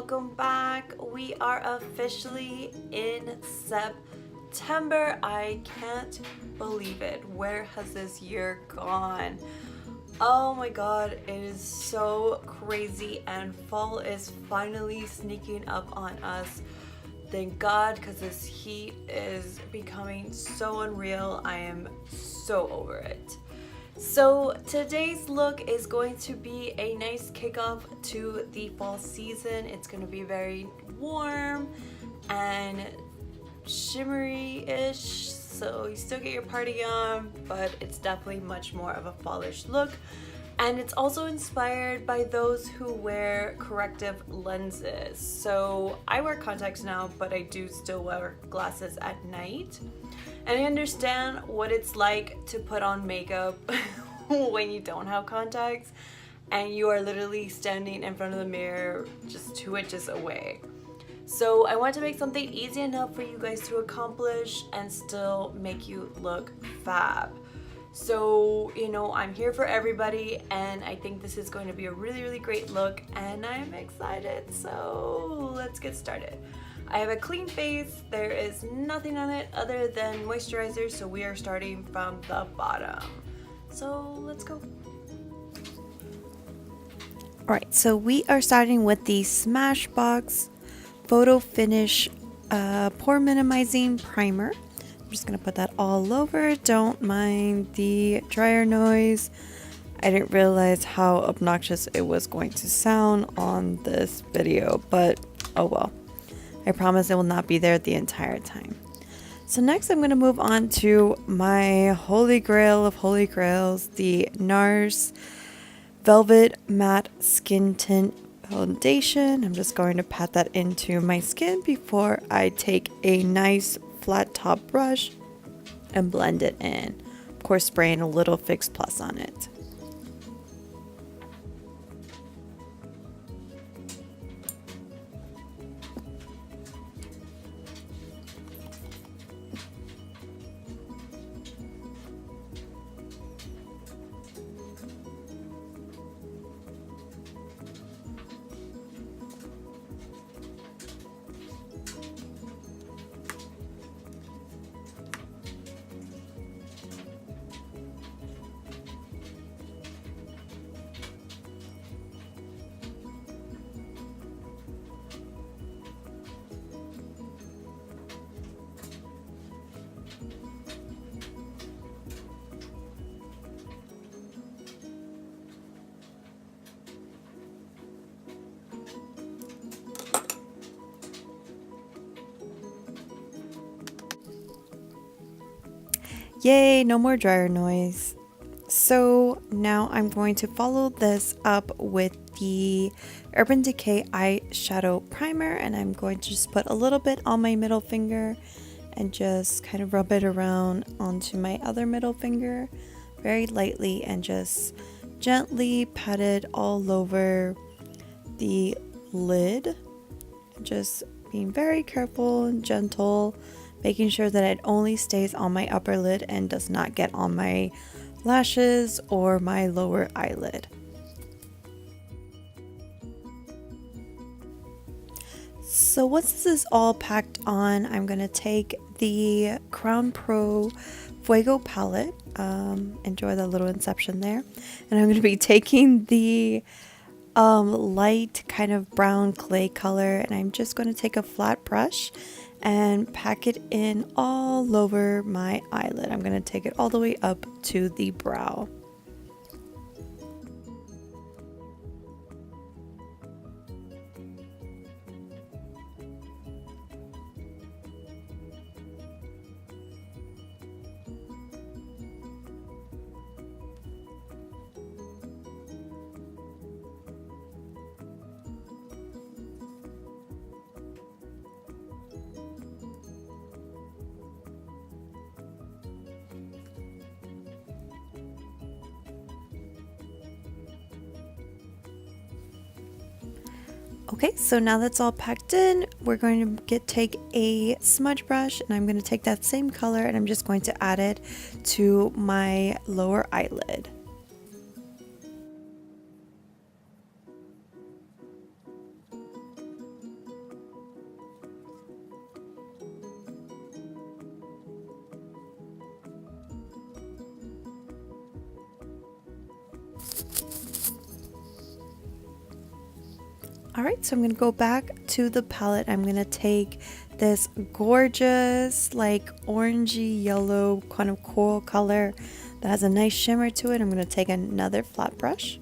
welcome back. We are officially in September. I can't believe it. Where has this year gone? Oh my god, it is so crazy, and fall is finally sneaking up on us. Thank God, because this heat is becoming so unreal. I am so over it. So today's look is going to be a nice kickoff to the fall season. It's going to be very warm and shimmery-ish, so you still get your party on, but it's definitely much more of a fallish look. And it's also inspired by those who wear corrective lenses. So I wear contacts now, but I do still wear glasses at night. And I understand what it's like to put on makeup when you don't have contacts and you are literally standing in front of the mirror just 2 inches away. So I want to make something easy enough for you guys to accomplish and still make you look fab. So, you know, I'm here for everybody, and I think this is going to be a really great look, and I'm excited. So let's get started. I have a clean face. There is nothing on it other than moisturizer, so we are starting from the bottom. So let's go. Alright, so we are starting with the Smashbox Photo Finish Pore Minimizing Primer. I'm just going to put that all over. Don't mind the dryer noise. I didn't realize how obnoxious it was going to sound on this video, but oh well. I promise it will not be there the entire time. So next I'm going to move on to my holy grail of holy grails, the Nars Velvet Matte Skin Tint Foundation. I'm just going to pat that into my skin before I take a nice flat top brush and blend it in. Of course, spraying a little Fix Plus on it. Yay, no more dryer noise. So now I'm going to follow this up with the Urban Decay Eyeshadow Primer, and I'm going to just put a little bit on my middle finger and just kind of rub it around onto my other middle finger very lightly and just gently pat it all over the lid. Just being very careful and gentle, making sure that it only stays on my upper lid and does not get on my lashes or my lower eyelid. So once this is all packed on, I'm going to take the CrownPro Fuego palette. Enjoy the little inception there. And I'm going to be taking the light kind of brown clay color, and I'm just going to take a flat brush and pack it in all over my eyelid. I'm going to take it all the way up to the brow. Okay, so now that's all packed in, we're going to take a smudge brush, and I'm going to take that same color and I'm just going to add it to my lower eyelid. Alright, so I'm going to go back to the palette. I'm going to take this gorgeous, like orangey yellow kind of coral color that has a nice shimmer to it. I'm going to take another flat brush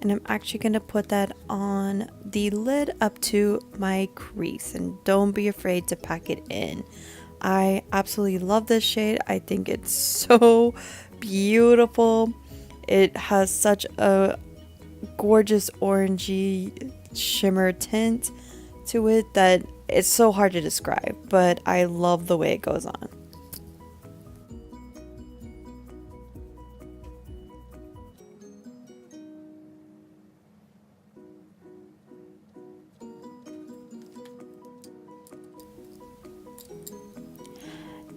and I'm actually going to put that on the lid up to my crease, and don't be afraid to pack it in. I absolutely love this shade. I think it's so beautiful. It has such a gorgeous orangey shimmer tint to it that it's so hard to describe, but I love the way it goes on.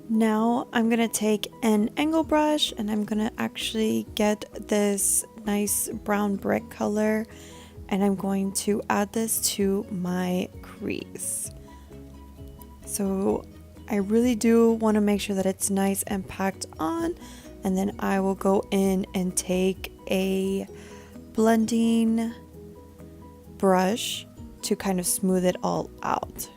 Now I'm gonna take an angle brush and I'm gonna actually get this nice brown brick color, and I'm going to add this to my crease. So I really do want to make sure that it's nice and packed on, and then I will go in and take a blending brush to kind of smooth it all out.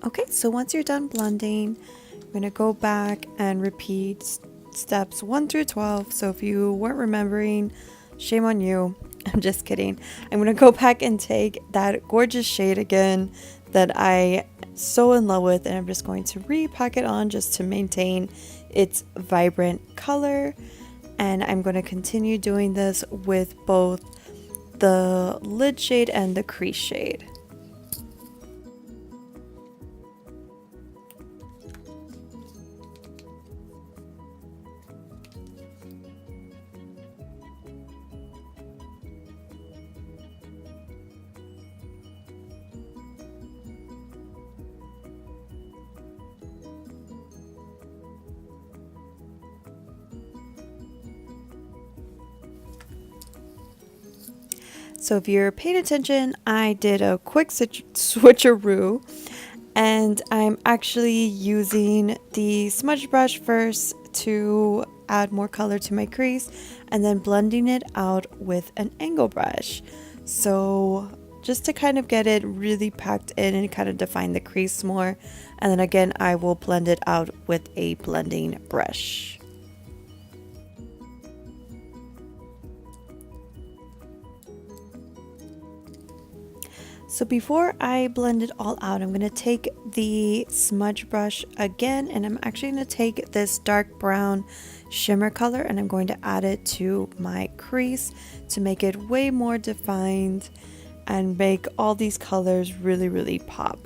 Okay, so once you're done blending, I'm going to go back and repeat steps 1 through 12. So if you weren't remembering, shame on you. I'm just kidding. I'm going to go back and take that gorgeous shade again that I'm so in love with, and I'm just going to repack it on just to maintain its vibrant color. And I'm going to continue doing this with both the lid shade and the crease shade. So if you're paying attention, I did a quick switcheroo, and I'm actually using the smudge brush first to add more color to my crease, and then blending it out with an angle brush. So just to kind of get it really packed in and kind of define the crease more. And then again, I will blend it out with a blending brush. So before I blend it all out, I'm going to take the smudge brush again, and I'm actually going to take this dark brown shimmer color and I'm going to add it to my crease to make it way more defined and make all these colors really, really pop.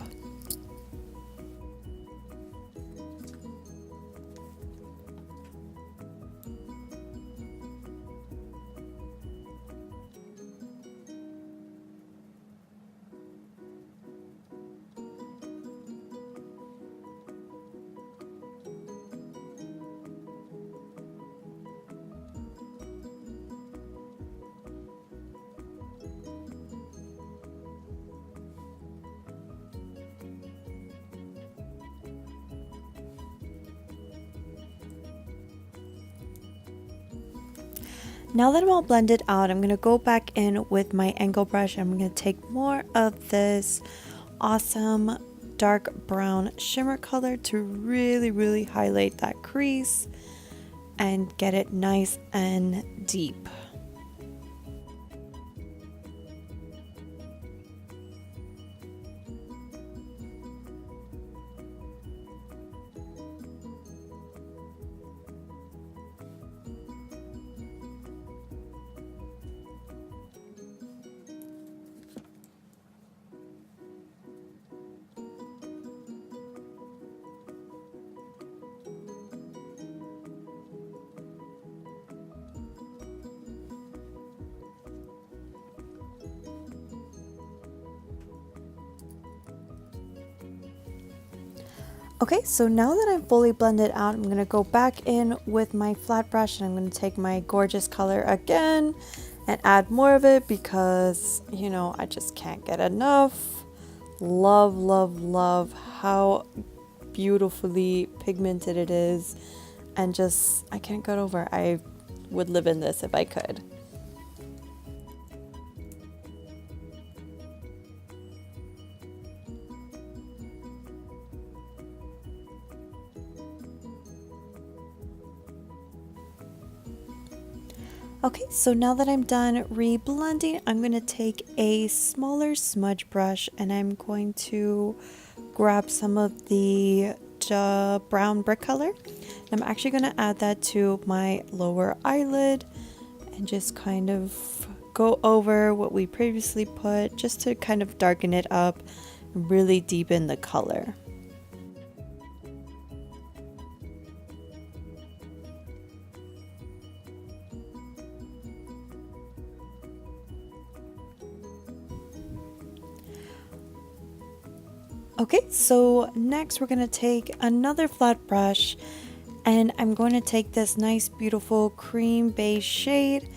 Now that I'm all blended out, I'm going to go back in with my angle brush. I'm going to take more of this awesome dark brown shimmer color to really, really highlight that crease and get it nice and deep. Okay, so now that I'm fully blended out, I'm going to go back in with my flat brush and I'm going to take my gorgeous color again and add more of it because, you know, I just can't get enough. Love, love, love how beautifully pigmented it is, and just, I can't get over. I would live in this if I could. Okay, so now that I'm done reblending, I'm going to take a smaller smudge brush and I'm going to grab some of the brown brick color. I'm actually going to add that to my lower eyelid and just kind of go over what we previously put just to kind of darken it up and really deepen the color. Okay, so next we're going to take another flat brush and I'm going to take this nice beautiful cream beige shade.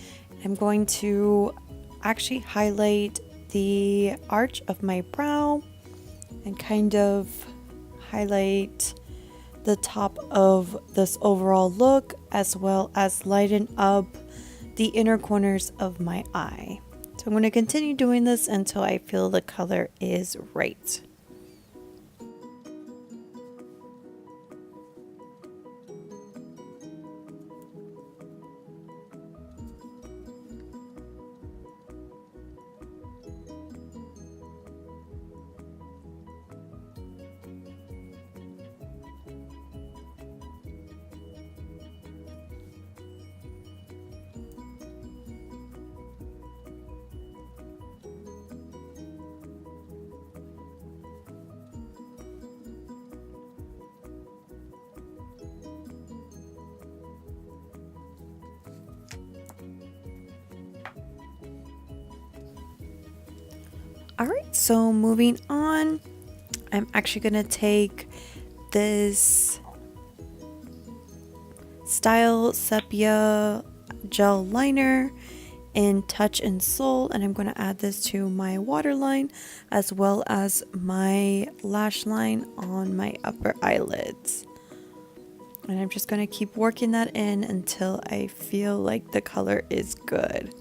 I'm going to actually highlight the arch of my brow and kind of highlight the top of this overall look, as well as lighten up the inner corners of my eye. So I'm going to continue doing this until I feel the color is right. Alright, so moving on, I'm actually going to take this Style Sepia gel liner in Touch and Soul, and I'm going to add this to my waterline as well as my lash line on my upper eyelids. And I'm just going to keep working that in until I feel like the color is good.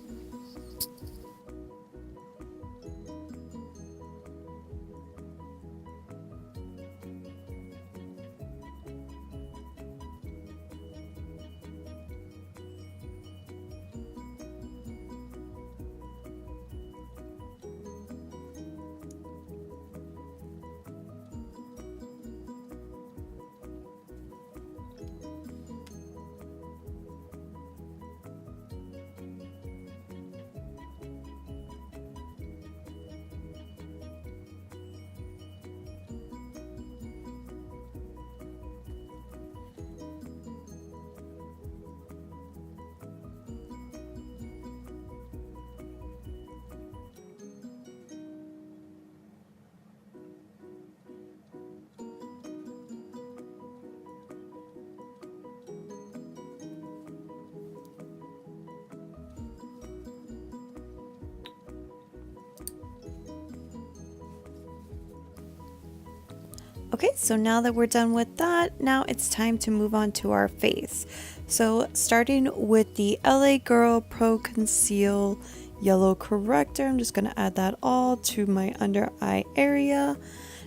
Okay, so now that we're done with that, now it's time to move on to our face. So starting with the LA Girl Pro Conceal Yellow Corrector, I'm just going to add that all to my under eye area.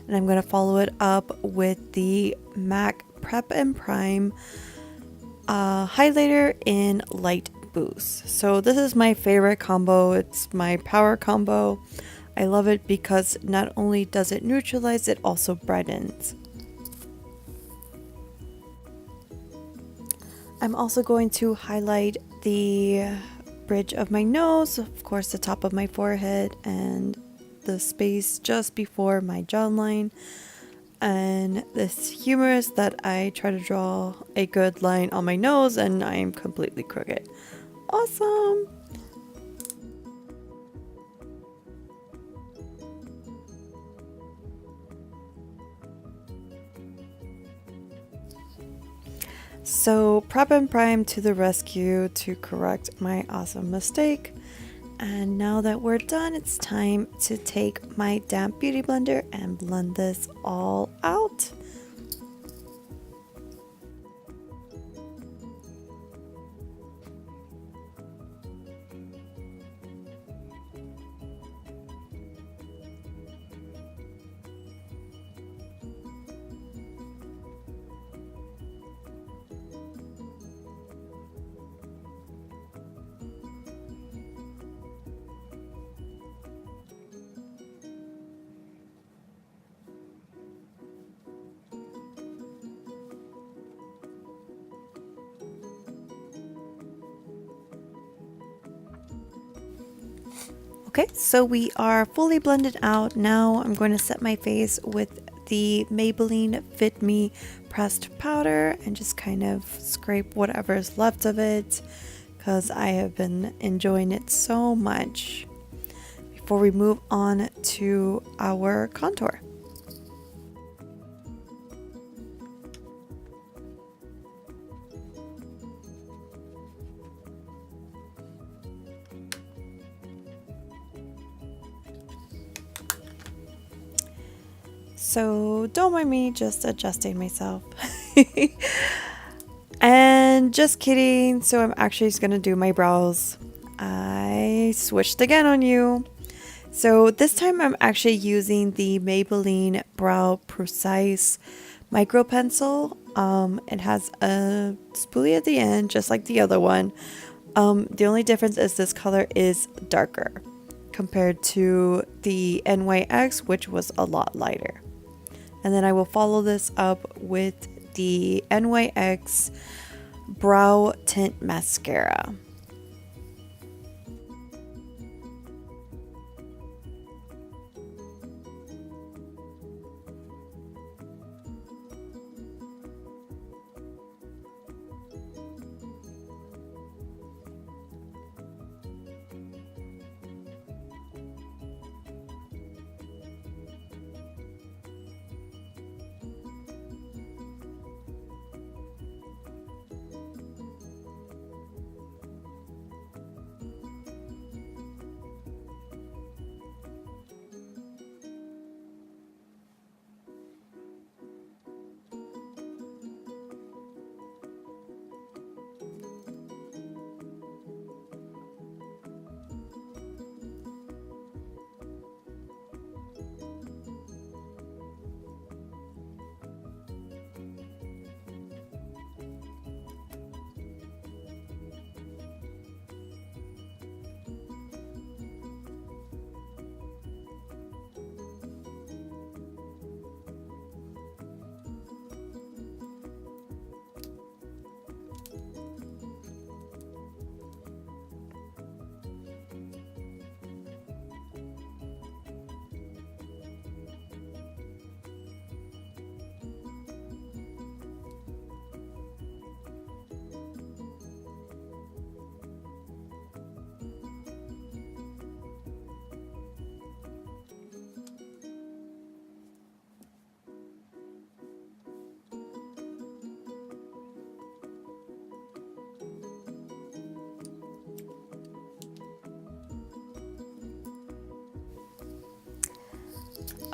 And I'm going to follow it up with the MAC Prep+Prime highlighter in Light Boost. So this is my favorite combo. It's my power combo. I love it because not only does it neutralize, it also brightens. I'm also going to highlight the bridge of my nose, of course the top of my forehead, and the space just before my jawline. And this humorous that I try to draw a good line on my nose and I am completely crooked. Awesome! So Prep+Prime to the rescue to correct my awesome mistake. And now that we're done, it's time to take my damp beauty blender and blend this all out. Okay, so we are fully blended out. Now I'm going to set my face with the Maybelline Fit Me pressed powder and just kind of scrape whatever's left of it because I have been enjoying it so much before we move on to our contour. So don't mind me just adjusting myself. And just kidding. So I'm actually just going to do my brows. I switched again on you. So this time I'm actually using the Maybelline Brow Precise Micro Pencil. It has a spoolie at the end, just like the other one. The only difference is this color is darker compared to the NYX, which was a lot lighter. And then I will follow this up with the NYX Brow Tint Mascara.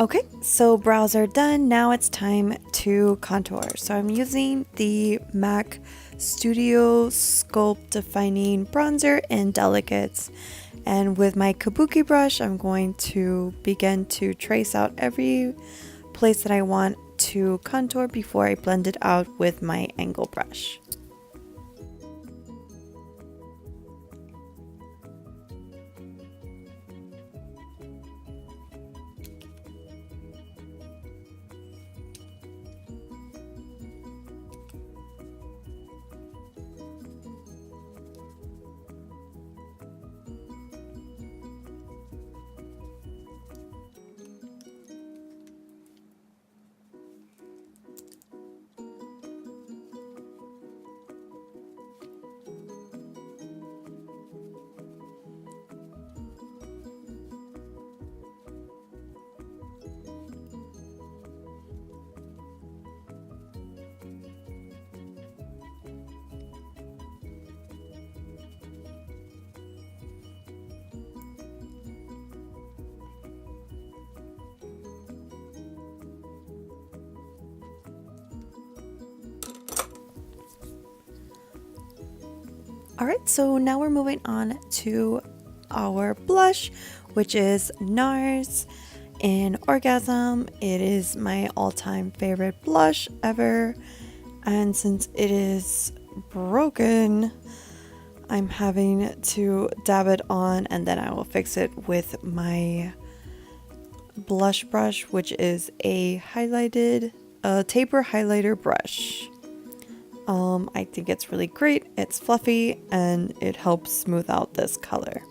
Okay, so brows are done. Now it's time to contour. So I'm using the MAC Studio Sculpt Defining Bronzer in Delicates. And with my kabuki brush, I'm going to begin to trace out every place that I want to contour before I blend it out with my angle brush. Alright, so now we're moving on to our blush, which is Nars in Orgasm. It is my all-time favorite blush ever, and since it is broken, I'm having to dab it on and then I will fix it with my blush brush, which is a taper highlighter brush. I think it's really great, it's fluffy, and it helps smooth out this color.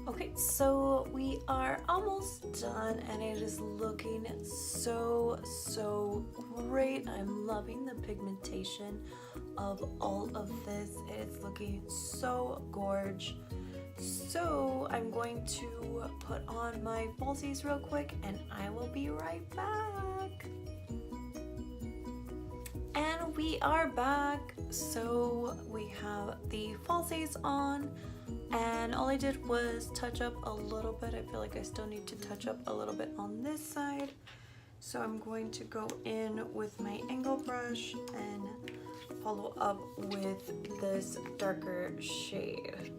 Okay, so we are almost done and it is looking so great. I'm loving the pigmentation of all of this. It's looking so gorge. So I'm going to put on my falsies real quick and I will be right back. And we are back. So we have the falsies on. And all I did was touch up a little bit. I feel like I still need to touch up a little bit on this side. So I'm going to go in with my angle brush and follow up with this darker shade.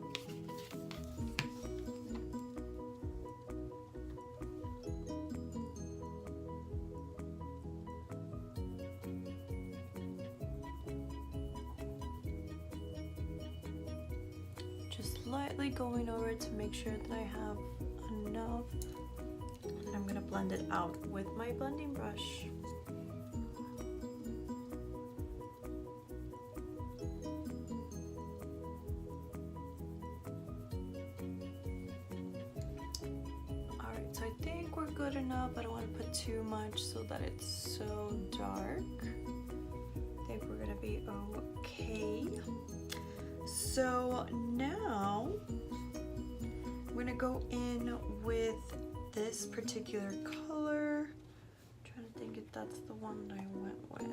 Lightly going over to make sure that I have enough, and I'm gonna blend it out with my blending brush. Alright, so I think we're good enough. I don't want to put too much so that it's so dark. I think we're gonna be okay. So now I'm gonna go in with this particular color. I'm trying to think if that's the one that I went with.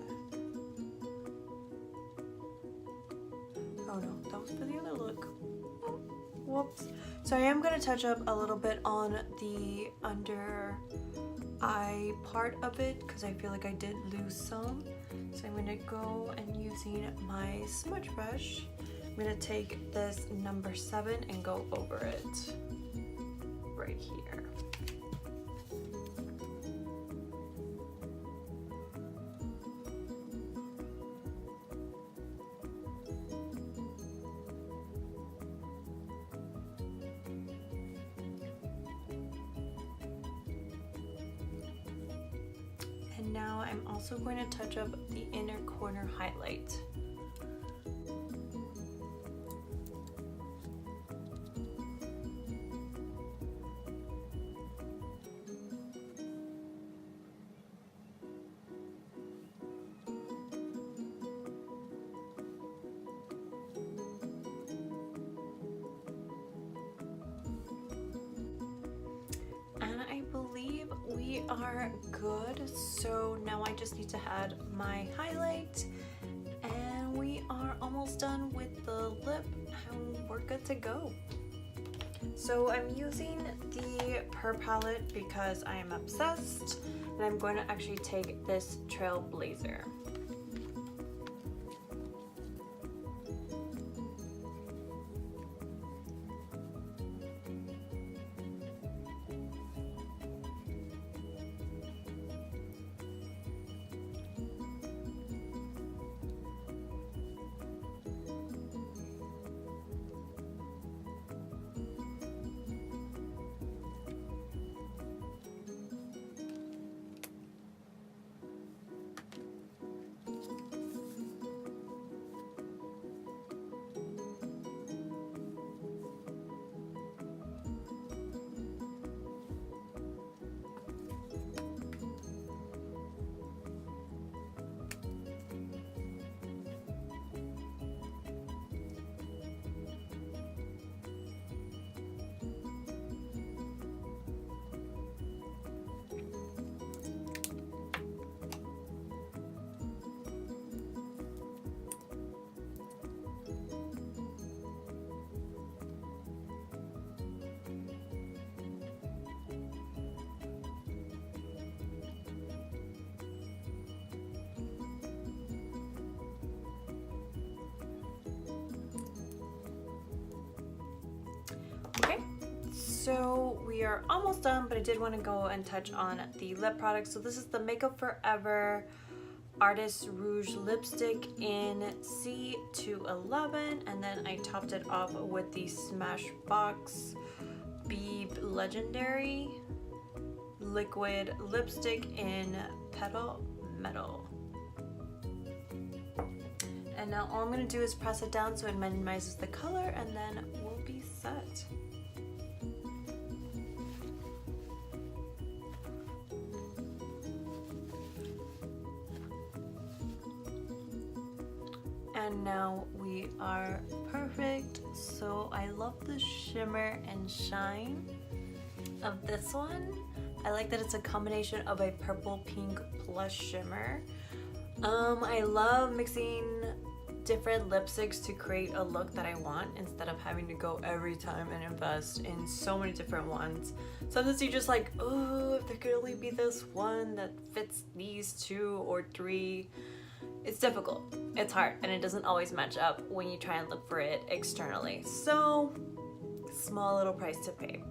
Oh no, that was for the other look. Oh, whoops. So I am gonna touch up a little bit on the under eye part of it because I feel like I did lose some. So I'm gonna go and using my smudge brush, I'm gonna take this number 7 and go over it right here. And now I'm also going to touch up the inner corner highlight. We are good, so now I just need to add my highlight and we are almost done with the lip and we're good to go. So I'm using the Pure palette because I am obsessed, and I'm going to actually take this Trailblazer. So we are almost done, but I did want to go and touch on the lip product. So this is the Makeup Forever Artist Rouge lipstick in C211, and then I topped it off with the Smashbox Beige Legendary liquid lipstick in Petal Metal. And now all I'm going to do is press it down so it minimizes the color, and then we'll be set. And now we are perfect. So I love the shimmer and shine of this one. I like that it's a combination of a purple pink plus shimmer. I love mixing different lipsticks to create a look that I want instead of having to go every time and invest in so many different ones. Sometimes you just like, oh, if there could only be this one that fits these 2 or 3. It's difficult, it's hard, and it doesn't always match up when you try and look for it externally. So, small little price to pay.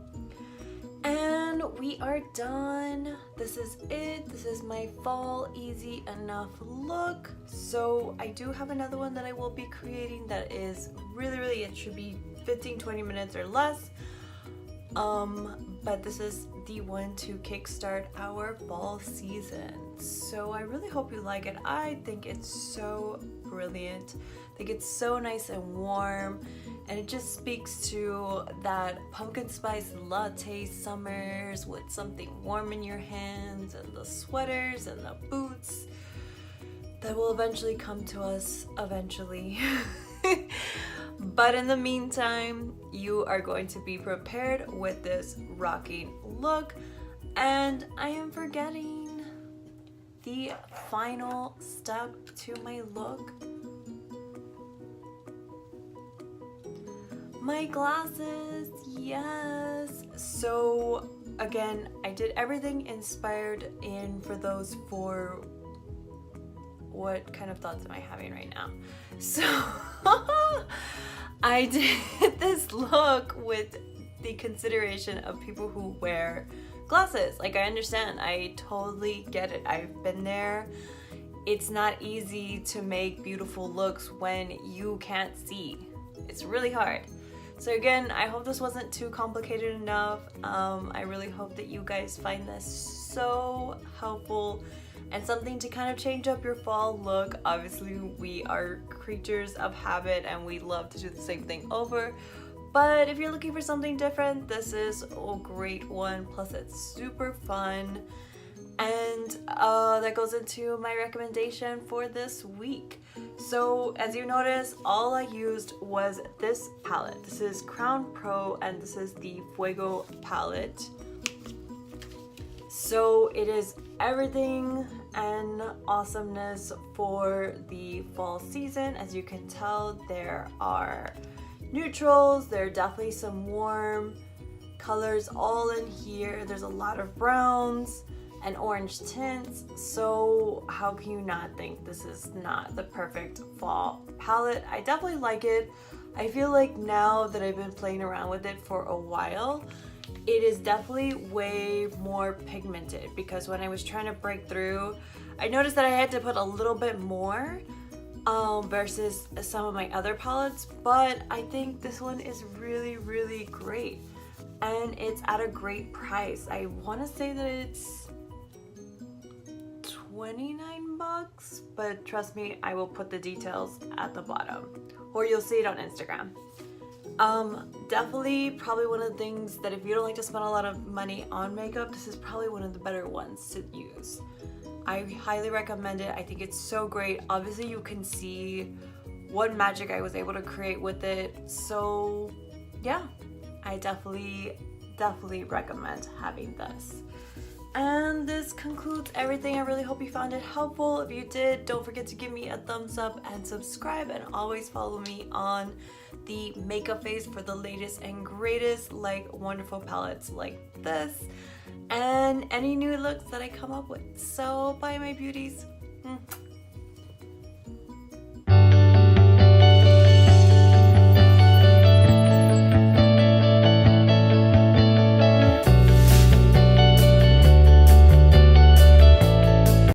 And we are done. This is it. This is my fall easy enough look. So I do have another one that I will be creating that is really, it should be 15-20 minutes or less. But this is the one to kickstart our fall season. So I really hope you like it. I think it's so brilliant. I think it's so nice and warm, and it just speaks to that pumpkin spice latte summers with something warm in your hands, and the sweaters and the boots that will eventually come to us eventually. But in the meantime, you are going to be prepared with this rocking look. And I am forgetting the final step to my look. My glasses, yes. So again, I did everything inspired in for those 4. What kind of thoughts am I having right now? So I did this look with the consideration of people who wear glasses. Like, I understand, I totally get it. I've been there. It's not easy to make beautiful looks when you can't see. It's really hard. So again, I hope this wasn't too complicated enough. I really hope that you guys find this so helpful and something to kind of change up your fall look. Obviously, we are creatures of habit and we love to do the same thing over. But if you're looking for something different, this is a great one. Plus, it's super fun. And that goes into my recommendation for this week. So as you notice, all I used was this palette. This is CrownPro, and this is the Fuego palette. So it is everything and awesomeness for the fall season. As you can tell, there are neutrals, there are definitely some warm colors all in here. There's a lot of browns and orange tints, so how can you not think this is not the perfect fall palette? I definitely like it. I feel like now that I've been playing around with it for a while, it is definitely way more pigmented, because when I was trying to break through, I noticed that I had to put a little bit more versus some of my other palettes, but I think this one is really great, and it's at a great price. I want to say that it's 29 bucks, but trust me, I will put the details at the bottom, or you'll see it on Instagram. Definitely probably one of the things that if you don't like to spend a lot of money on makeup, this is probably one of the better ones to use. I highly recommend it. I think it's so great. Obviously you can see what magic I was able to create with it. So yeah, I definitely recommend having this. And this concludes everything. I really hope you found it helpful. If you did, don't forget to give me a thumbs up and subscribe, and always follow me on the Themakeupphase for the latest and greatest, like, wonderful palettes like this and any new looks that I come up with. So bye, my beauties.